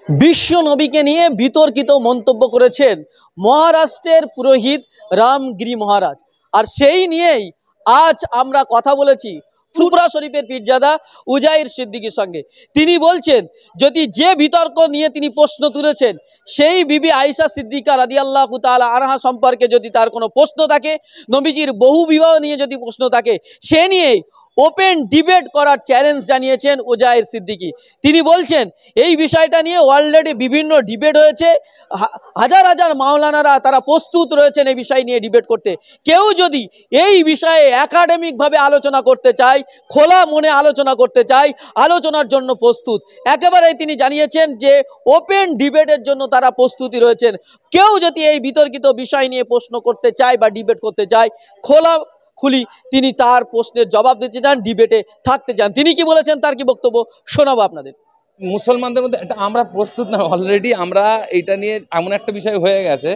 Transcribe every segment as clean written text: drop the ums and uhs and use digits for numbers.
বিশ্ব নবীকে নিয়ে বিতর্কিত মন্তব্য করেছেন মহারাষ্ট্রের পুরোহিত রামগিরি মহারাজ। আর সেই নিয়েই আজ আমরা কথা বলেছি ফুরফুরা শরীফের পীরজাদা উজাইর সিদ্দিকীর সঙ্গে। তিনি বলছেন, যদি যে বিতর্ক নিয়ে তিনি প্রশ্ন তুলেছেন সেই বিবি আয়েশা সিদ্দিকা রাদিয়াল্লাহু তাআলা আনহা সম্পর্কে যদি তার কোনো প্রশ্ন থাকে, নবীজির বহু বিবাহ নিয়ে যদি প্রশ্ন থাকে, সে নিয়েই ওপেন ডিবেট করার চ্যালেঞ্জ জানিয়েছেন উজাইর সিদ্দিকী। তিনি বলছেন, এই বিষয়টা নিয়ে অলরেডি বিভিন্ন ডিবেট হয়েছে, হাজার হাজার মাওলানারা তারা প্রস্তুত রয়েছেন এই বিষয় নিয়ে ডিবেট করতে। কেউ যদি এই বিষয়ে একাডেমিকভাবে আলোচনা করতে চায়, খোলা মনে আলোচনা করতে চায়, আলোচনার জন্য প্রস্তুত। একেবারেই তিনি জানিয়েছেন যে ওপেন ডিবেটের জন্য তারা প্রস্তুতি রয়েছেন। কেউ যদি এই বিতর্কিত বিষয় নিয়ে প্রশ্ন করতে চায় বা ডিবেট করতে চায়, খুলি তিনি তার প্রশ্নের জবাব দিতে চান, ডিবেটে থাকতে চান। তিনি কি বলেছেন, তার কি বক্তব্য শোনাবো আপনাদের। মুসলমানদের মধ্যে এটা আমরা প্রস্তুত না, অলরেডি আমরা এইটা নিয়ে এমন একটা বিষয় হয়ে গেছে,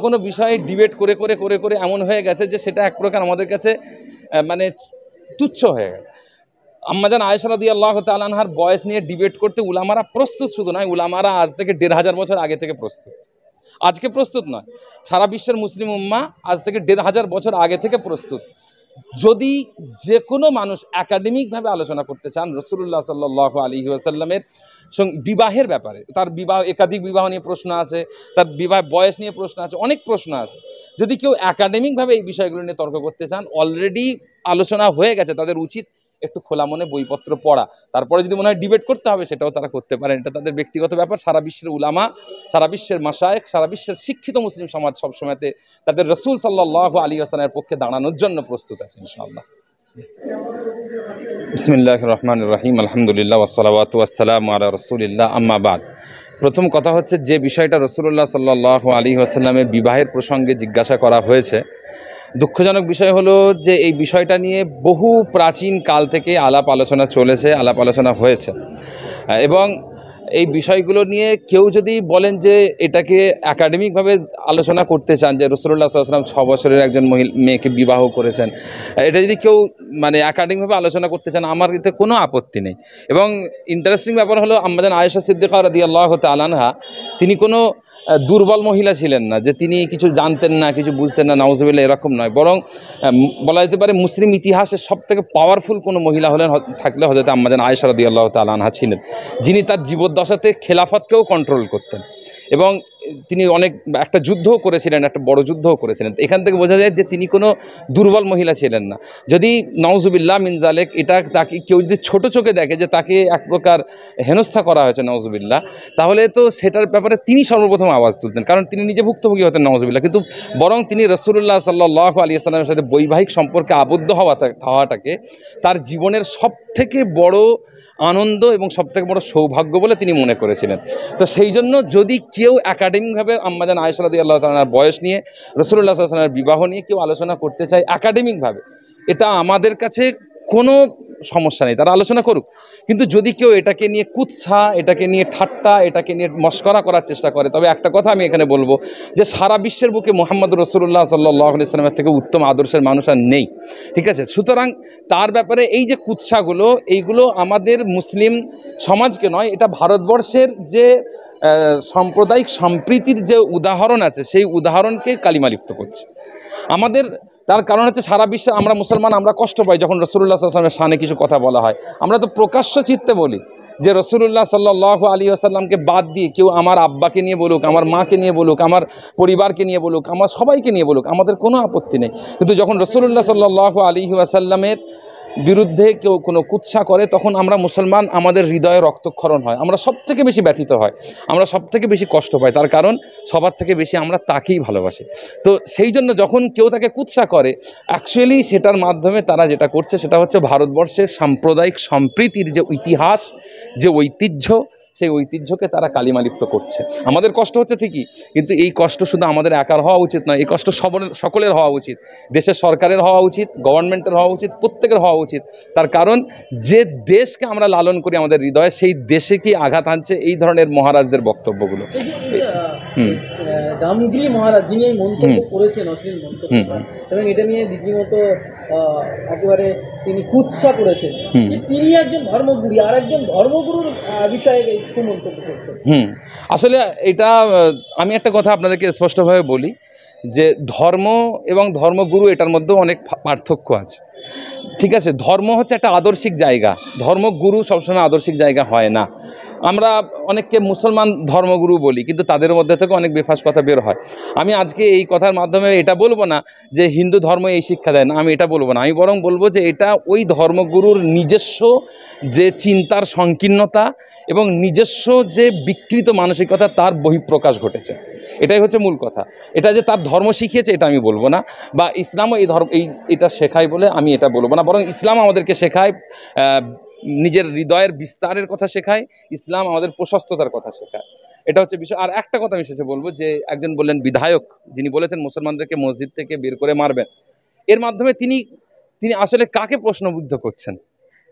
কোনো বিষয়ে ডিবেট করে করে করে করে এমন হয়ে গেছে যে সেটা এক প্রকার আমাদের কাছে মানে তুচ্ছ হয়ে গেছে। আম্মাজান আয়েশা রাদিয়াল্লাহু তাআলা আনহার বয়স নিয়ে ডিবেট করতে উলামারা প্রস্তুত শুধু নয়, উলামারা আজ থেকে ১৫০০ বছর আগে থেকে প্রস্তুত। আজকে প্রস্তুত নয়, সারা বিশ্বের মুসলিম উম্মাহ আজ থেকে ১৫০০ বছর আগে থেকে প্রস্তুত। যদি যে কোনো মানুষ একাডেমিকভাবে আলোচনা করতে চান রাসূলুল্লাহ সাল্লাল্লাহু আলাইহি ওয়াসাল্লামের সঙ্গে বিবাহের ব্যাপারে, তার বিবাহ, একাধিক বিবাহ নিয়ে প্রশ্ন আছে, তার বিবাহ বয়স নিয়ে প্রশ্ন আছে, অনেক প্রশ্ন আছে। যদি কেউ একাডেমিকভাবে এই বিষয়গুলো নিয়ে তর্ক করতে চান, অলরেডি আলোচনা হয়ে গেছে, তাদের উচিত একটু খোলা মনে বইপত্র পড়া। তারপরে যদি মনে হয় ডিবেট করতে হবে, সেটাও তারা করতে পারেন, এটা তাদের ব্যক্তিগত ব্যাপার। সারা বিশ্বের উলামা, সারা বিশ্বের মাশায়েখ, সারা বিশ্বের শিক্ষিত মুসলিম সমাজ সবসময়তে তাদের রাসূল সাল্লাল্লাহু আলাইহি ওয়াসাল্লামের পক্ষে দাঁড়ানোর জন্য প্রস্তুত আছে ইনশাআল্লাহ। বিসমিল্লাহির রহমানির রহিম, আলহামদুলিল্লাহ ওয়াসসালাতু ওয়াসসালামু আলা রাসূলিল্লাহ, আম্মা বাদ। প্রথম কথা হচ্ছে, যে বিষয়টা রাসূলুল্লাহ সাল্লাল্লাহু আলাইহি ওয়াসাল্লামের বিবাহের প্রসঙ্গে জিজ্ঞাসা করা হয়েছে, দুঃখজনক বিষয় হলো যে এই বিষয়টা নিয়ে বহু প্রাচীন কাল থেকে আলাপ আলোচনা চলেছে, আলাপ আলোচনা হয়েছে, এবং এই বিষয়গুলো নিয়ে কেউ যদি বলেন যে এটাকে একাডেমিকভাবে আলোচনা করতে চান, যে রাসূলুল্লাহ সাল্লাল্লাহু আলাইহি ওয়াসাল্লাম 6 বছরের একজন মেয়েকে বিবাহ করেছেন, এটা যদি কেউ মানে একাডেমিকভাবে আলোচনা করতে চান, আমার এতে কোনো আপত্তি নেই। এবং ইন্টারেস্টিং ব্যাপার হলো, আম্মাজান আয়েশা সিদ্দিকা রাদিয়াল্লাহু তাআলা আনহা, তিনি কোনো দুর্বল মহিলা ছিলেন না, যে তিনি কিছু জানতেন না, কিছু বুঝতেন না, নাউজুবিল্লাহ, এরকম নয়। বরং বলা যেতে পারে মুসলিম ইতিহাসে সবথেকে পাওয়ারফুল কোনো মহিলা থাকলে হযরত আম্মাজান আয়েশা রাদিয়াল্লাহু তাআলা আনহা ছিলেন, যিনি তার জীবদ্দশাতে খেলাফতকেও কন্ট্রোল করতেন। এবং তিনি একটা যুদ্ধও করেছিলেন, একটা বড় যুদ্ধও করেছিলেন। এখান থেকে বোঝা যায় যে তিনি কোনো দুর্বল মহিলা ছিলেন না। যদি নাউজুবিল্লাহ মিন যালিক, এটা তাকে কেউ যদি ছোট চোখে দেখে যে তাকে এক প্রকার হেনস্থা করা হয়েছে নাউজুবিল্লাহ, তাহলে তো সেটার ব্যাপারে তিনি সর্বপ্রথম আওয়াজ তুলতেন, কারণ তিনি নিজে ভুক্তভোগী হতেন নাউজুবিল্লাহ। কিন্তু বরং তিনি রাসূলুল্লাহ সাল্লাল্লাহু আলাইহি ওয়াসাল্লামের সাথে বৈবাহিক সম্পর্কে আবদ্ধ হওয়াটাকে তার জীবনের সবথেকে বড় আনন্দ এবং সবথেকে বড় সৌভাগ্য বলে তিনি মনে করেছিলেন। তো সেই জন্য যদি কেউ একাডেমিকভাবে আম্মাজান আয়েশা রাদিয়াল্লাহু তাআলার বয়স নিয়ে, রাসূলুল্লাহ সাল্লাল্লাহু আলাইহি ওয়াসাল্লামের বিবাহ নিয়ে কেউ আলোচনা করতে চায় একাডেমিকভাবে, এটা আমাদের কাছে কোনো সমস্যা নেই, তারা আলোচনা করুক। কিন্তু যদি কেউ এটাকে নিয়ে কুৎসা, এটাকে নিয়ে ঠাট্টা, এটাকে নিয়ে মশকরা করার চেষ্টা করে, তবে একটা কথা আমি এখানে বলবো, যে সারা বিশ্বের বুকে মুহাম্মদুর রাসূলুল্লাহ সাল্লাল্লাহু আলাইহি ওয়াসাল্লামের থেকে উত্তম আদর্শের মানুষ আর নেই, ঠিক আছে? সুতরাং তার ব্যাপারে এই যে কুৎসাগুলো, এইগুলো আমাদের মুসলিম সমাজকে নয়, এটা ভারতবর্ষের যে সাম্প্রদায়িক সম্প্রীতির যে উদাহরণ আছে, সেই উদাহরণকে কালিমালিপ্ত করছে আমাদের। তার কারণ হচ্ছে, সারা বিশ্বে আমরা মুসলমান, আমরা কষ্ট পাই যখন রাসূলুল্লাহ সাল্লাল্লাহু আলাইহি ওয়াসাল্লামের শানে কিছু কথা বলা হয়। আমরা তো প্রকাশ্য চিত্তে বলি যে রাসূলুল্লাহ সাল্লাল্লাহু আলাইহি ওয়াসাল্লামকে বাদ দিয়ে কেউ আমার আব্বাকে নিয়ে বলুক, আমার মাকে নিয়ে বলুক, আমার পরিবারকে নিয়ে বলুক, আমার সবাইকে নিয়ে বলুক, আমাদের কোনো আপত্তি নেই। কিন্তু যখন রাসূলুল্লাহ সাল্লাল্লাহু আলাইহি ওয়াসাল্লামের বিরুদ্ধে কেউ কোনো কুৎসা করে, তখন আমরা মুসলমান, আমাদের হৃদয়ে রক্তক্ষরণ হয়, আমরা সবথেকে বেশি ব্যথিত হয়, আমরা সবথেকে বেশি কষ্ট পাই। তার কারণ সবার থেকে বেশি আমরা তাকেই ভালোবাসি। তো সেই জন্য যখন কেউ তাকে কুৎসা করে, অ্যাকচুয়ালি সেটার মাধ্যমে তারা যেটা করছে, সেটা হচ্ছে ভারতবর্ষের সাম্প্রদায়িক সম্প্রীতির যে ইতিহাস, যে ঐতিহ্য, সেই ঐতিহ্যকে তারা কালিমালিপ্ত করছে। আমাদের কষ্ট হচ্ছে ঠিকই, কিন্তু এই কষ্ট শুধু আমাদের একার হওয়া উচিত নয়, এই কষ্ট সকলের হওয়া উচিত, দেশের সরকারের হওয়া উচিত, গভর্নমেন্টের হওয়া উচিত, প্রত্যেকের হওয়া উচিত। তার কারণ যে দেশকে আমরা লালন করি আমাদের হৃদয়ে, সেই দেশে কি আঘাত আনছে এই ধরনের মহারাজদের বক্তব্যগুলো। রামগিরি মহারাজ যিনি এই মন্তব্য করেছেন, অশ্লীল মন্তব্য, এবং এটা নিয়ে রীতিমতো একেবারে তিনি কুৎসা করেছেন যে তিনি একজন ধর্মগুরু আর একজন ধর্মগুরুর বিষয়ে একটু মন্তব্য করছেন। আসলে এটা আমি একটা কথা আপনাদেরকে স্পষ্টভাবে বলি যে ধর্ম এবং ধর্মগুরু এটার মধ্যেও অনেক পার্থক্য আছে। ঠিক আছে, ধর্ম হচ্ছে একটা আদর্শিক জায়গা, ধর্মগুরু সবসময় আদর্শিক জায়গা হয় না। আমরা অনেককে মুসলমান ধর্মগুরু বলি, কিন্তু তাদের মধ্যে থেকে অনেক বেফাস কথা বের হয়। আমি আজকে এই কথার মাধ্যমে এটা বলবো না যে হিন্দু ধর্ম এই শিক্ষা দেয় না, আমি এটা বলবো না। আমি বরং বলবো যে এটা ওই ধর্মগুরুর নিজস্ব যে চিন্তার সংকীর্ণতা এবং নিজস্ব যে বিকৃত মানসিকতা, তার বহিঃপ্রকাশ ঘটেছে। এটাই হচ্ছে মূল কথা। এটা যে তার ধর্ম শিখিয়েছে এটা আমি বলবো না, বা ইসলামও এই ধর্ম এটা শেখায় বলে আমি এটা বলবো না। বরং ইসলাম আমাদেরকে শেখায় নিজের হৃদয়ের বিস্তারের কথা শেখায়, ইসলাম আমাদের প্রশস্ততার কথা শেখায়। এটা হচ্ছে বিষয়। আর একটা কথা আমি শেষে বলবো যে একজন বললেন বিধায়ক, যিনি বলেছেন মুসলমানদেরকে মসজিদ থেকে বের করে মারবেন, এর মাধ্যমে তিনি আসলে কাকে প্রশ্নবিদ্ধ করছেন?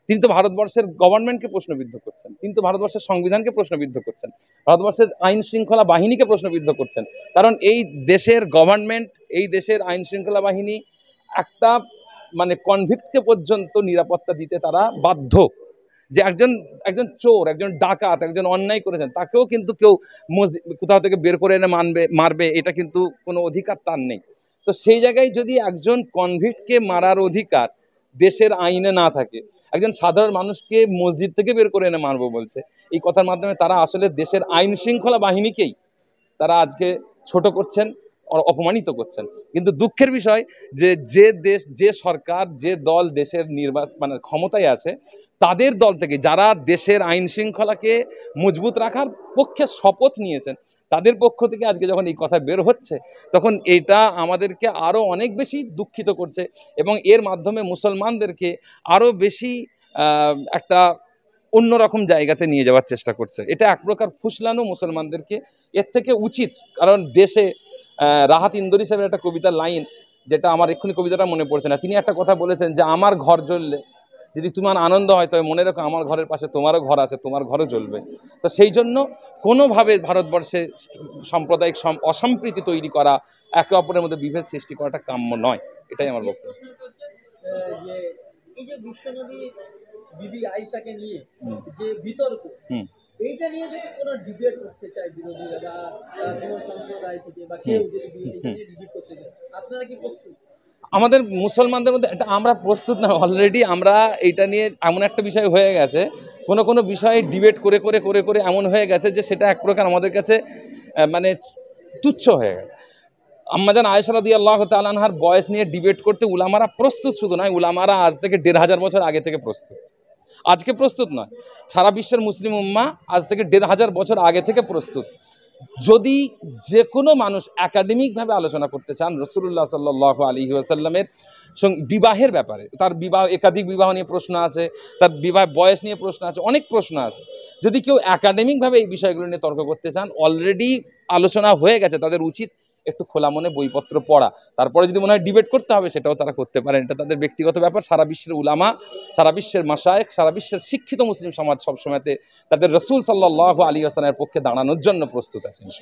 তিনি তো ভারতবর্ষের গভর্নমেন্টকে প্রশ্নবিদ্ধ করছেন, তিনি তো ভারতবর্ষের সংবিধানকে প্রশ্নবিদ্ধ করছেন, ভারতবর্ষের আইন শৃঙ্খলা বাহিনীকে প্রশ্নবিদ্ধ করছেন। কারণ এই দেশের গভর্নমেন্ট, এই দেশের আইন শৃঙ্খলা বাহিনী একটা মানে কনভিক্টকে পর্যন্ত নিরাপত্তা দিতে তারা বাধ্য। যে একজন চোর, একজন ডাকাত, একজন অন্যায় করেছেন, তাকেও কিন্তু কেউ কোথাও থেকে বের করে এনে মারবে, এটা কিন্তু কোনো অধিকার তার নেই। তো সেই জায়গায় যদি একজন কনভিক্টকে মারার অধিকার দেশের আইনে না থাকে, একজন সাধারণ মানুষকে মসজিদ থেকে বের করে এনে মারবো বলছে, এই কথার মাধ্যমে তারা আসলে দেশের আইন শৃঙ্খলা বাহিনীকেই তারা আজকে ছোট করছেন, অপমানিত করছেন। কিন্তু দুঃখের বিষয় যে দেশ, যে সরকার, যে দল দেশের মানে ক্ষমতায় আছে, তাদের দল থেকে যারা দেশের আইন শৃঙ্খলাকে মজবুত রাখার পক্ষে শপথ নিয়েছেন, তাদের পক্ষ থেকে আজকে যখন এই কথা বের হচ্ছে, তখন এটা আমাদেরকে আরও অনেক বেশি দুঃখিত করছে এবং এর মাধ্যমে মুসলমানদেরকে আরও বেশি একটা অন্যরকম জায়গাতে নিয়ে যাওয়ার চেষ্টা করছে। এটা এক প্রকার ফুসলানো মুসলমানদেরকে। এর থেকে উচিত, কারণ দেশে রাহাত ইন্দোরি সাহেবের একটা কবিতার লাইন, যেটা আমার এক্ষুনি কবিতাটা মনে পড়ছে না, তিনি একটা কথা বলেছেন যে আমার ঘর জ্বললে যদি তোমার আনন্দ হয়, তবে মনে রাখো আমার ঘরের পাশে তোমারও ঘর আছে, তোমার ঘরও জ্বলবে। তো সেই জন্য কোনোভাবে ভারতবর্ষে সাম্প্রদায়িক অসম্প্রীতি তৈরি করা, একে অপরের মধ্যে বিভেদ সৃষ্টি করাটা কাম্য নয়। এটাই আমার বক্তব্য। এই যে বিশ্বনবী বিবি আয়েশাকে নিয়ে যে বিতর্ক, এইটা নিয়ে যদি কোনো ডিবেট করতে চায় বিরোধীরা বা কোনো সম্প্রদায় থেকে বা কেউ যদি এইটা নিয়ে ডিবেট করতে চায়, আপনারা কি প্রস্তুত? আমাদের মুসলমানদের মধ্যে এটা আমরা প্রস্তুত না, অলরেডি আমরা এটা নিয়ে এমন একটা বিষয় হয়ে গেছে, কোনো বিষয়ে ডিবেট করে করে করে করে এমন হয়ে গেছে যে সেটা এক প্রকার আমাদের কাছে মানে তুচ্ছ হয়ে গেছে। আম্মাজান আয়েশা রাদিয়াল্লাহু তাআলা আনহার বয়স নিয়ে ডিবেট করতে উলামারা প্রস্তুত শুধু নয়, উলামারা আজ থেকে ১৫০০ বছর আগে থেকে প্রস্তুত। আজকে প্রস্তুত নয়, সারা বিশ্বের মুসলিম উম্মাহ আজ থেকে ১৫০০ বছর আগে থেকে প্রস্তুত। যদি যে কোনো মানুষ একাডেমিকভাবে আলোচনা করতে চান রাসূলুল্লাহ সাল্লাল্লাহু আলাইহি ওয়াসাল্লামের বিবাহের ব্যাপারে, তার বিবাহ, একাধিক বিবাহ নিয়ে প্রশ্ন আছে, তার বিবাহ বয়স নিয়ে প্রশ্ন আছে, অনেক প্রশ্ন আছে। যদি কেউ একাডেমিকভাবে এই বিষয়গুলো নিয়ে তর্ক করতে চান, অলরেডি আলোচনা হয়ে গেছে, তাদের উচিত একটু খোলা মনে বইপত্র পড়া। তারপরে যদি মনে হয় ডিবেট করতে হবে, সেটাও তারা করতে পারেন, এটা তাদের ব্যক্তিগত ব্যাপার। সারা বিশ্বের উলামা, সারা বিশ্বের মাশায়েখ, সারা বিশ্বের শিক্ষিত মুসলিম সমাজ সবসময়তে তাদের রাসূল সাল্লাল্লাহু আলাইহি ওয়াসাল্লামের পক্ষে দাঁড়ানোর জন্য প্রস্তুত আছে ইনশাআল্লাহ।